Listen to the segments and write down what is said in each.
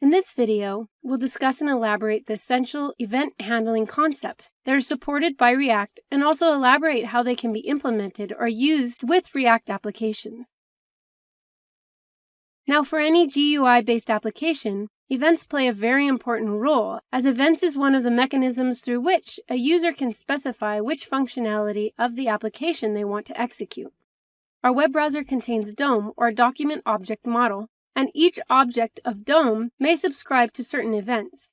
In this video, we'll discuss and elaborate the essential event handling concepts that are supported by React and also elaborate how they can be implemented or used with React applications. Now, for any GUI-based application, events play a very important role, as events is one of the mechanisms through which a user can specify which functionality of the application they want to execute. Our web browser contains DOM, or Document Object Model, and each object of DOM may subscribe to certain events.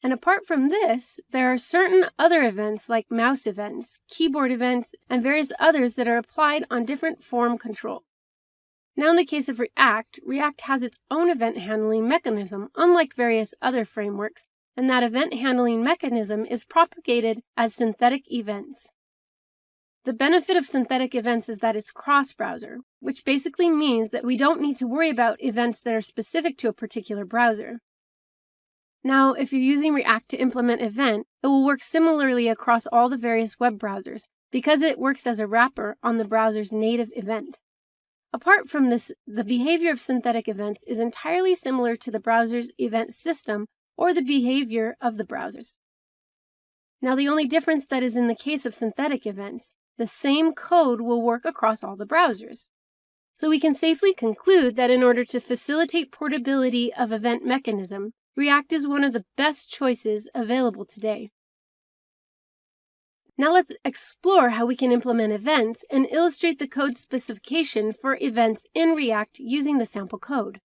And apart from this, there are certain other events like mouse events, keyboard events, and various others that are applied on different form control. Now in the case of React, React has its own event handling mechanism, unlike various other frameworks, and that event handling mechanism is propagated as synthetic events. The benefit of synthetic events is that it's cross-browser, which basically means that we don't need to worry about events that are specific to a particular browser. Now, if you're using React to implement event, it will work similarly across all the various web browsers, because it works as a wrapper on the browser's native event. Apart from this, the behavior of synthetic events is entirely similar to the browser's event system or the behavior of the browsers. Now, the only difference that is in the case of synthetic events, the same code will work across all the browsers. So we can safely conclude that in order to facilitate portability of event mechanism, React is one of the best choices available today. Now let's explore how we can implement events and illustrate the code specification for events in React using the sample code.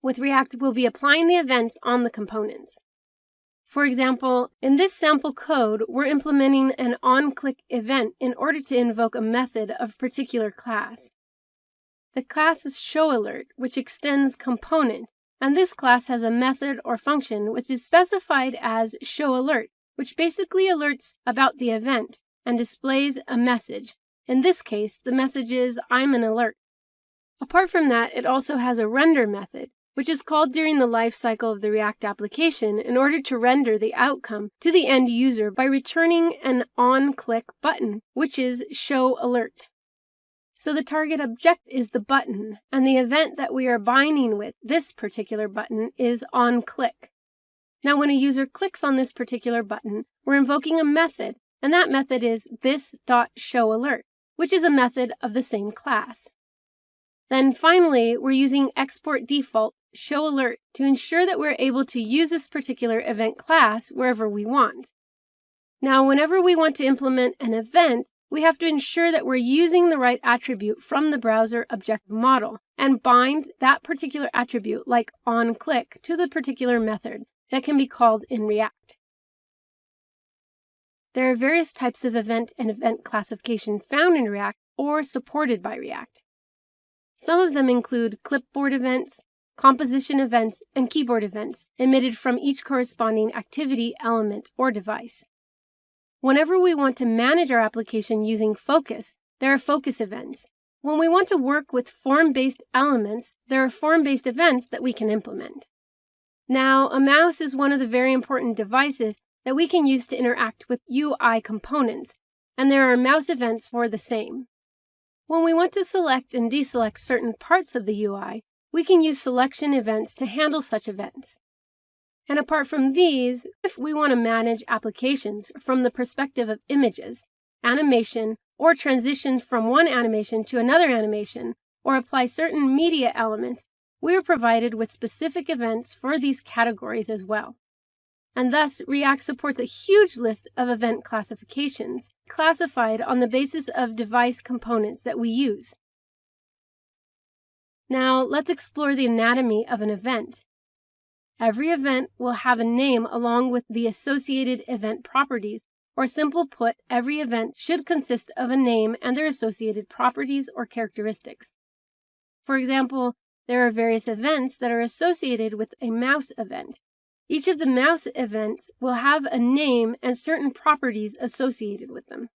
With React, we'll be applying the events on the components. For example, in this sample code, we're implementing an onClick event in order to invoke a method of a particular class. The class is showAlert, which extends component, and this class has a method or function which is specified as showAlert, which basically alerts about the event and displays a message. In this case, the message is, "I'm an alert." Apart from that, it also has a render method, which is called during the life cycle of the React application in order to render the outcome to the end user by returning an onClick button, which is showAlert. So the target object is the button, and the event that we are binding with this particular button is onClick. Now when a user clicks on this particular button, we're invoking a method, and that method is this.showAlert, which is a method of the same class. Then finally, we're using export default showAlert to ensure that we're able to use this particular event class wherever we want. Now, whenever we want to implement an event, we have to ensure that we're using the right attribute from the browser object model and bind that particular attribute, like onClick, to the particular method that can be called in React. There are various types of event and event classification found in React or supported by React. Some of them include clipboard events, composition events, and keyboard events emitted from each corresponding activity, element, or device. Whenever we want to manage our application using Focus, there are Focus events. When we want to work with form-based elements, there are form-based events that we can implement. Now, a mouse is one of the very important devices that we can use to interact with UI components, and there are mouse events for the same. When we want to select and deselect certain parts of the UI, we can use selection events to handle such events. And apart from these, if we want to manage applications from the perspective of images, animation, or transitions from one animation to another animation, or apply certain media elements, we are provided with specific events for these categories as well. And thus, React supports a huge list of event classifications, classified on the basis of device components that we use. Now, let's explore the anatomy of an event. Every event will have a name along with the associated event properties, or simply put, every event should consist of a name and their associated properties or characteristics. For example, there are various events that are associated with a mouse event. Each of the mouse events will have a name and certain properties associated with them.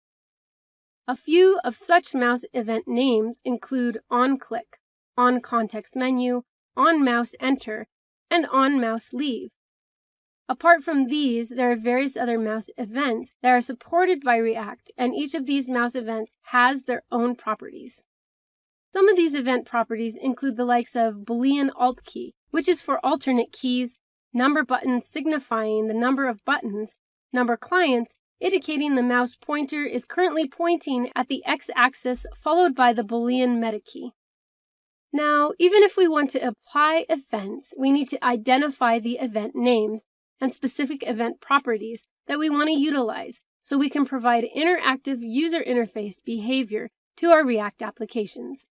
A few of such mouse event names include onClick, onContext menu, onMouse enter, and onMouse leave. Apart from these, there are various other mouse events that are supported by React, and each of these mouse events has their own properties. Some of these event properties include the likes of Boolean alt key, which is for alternate keys, number buttons signifying the number of buttons, number clients, indicating the mouse pointer is currently pointing at the x-axis followed by the Boolean meta key. Now, even if we want to apply events, we need to identify the event names and specific event properties that we want to utilize so we can provide interactive user interface behavior to our React applications.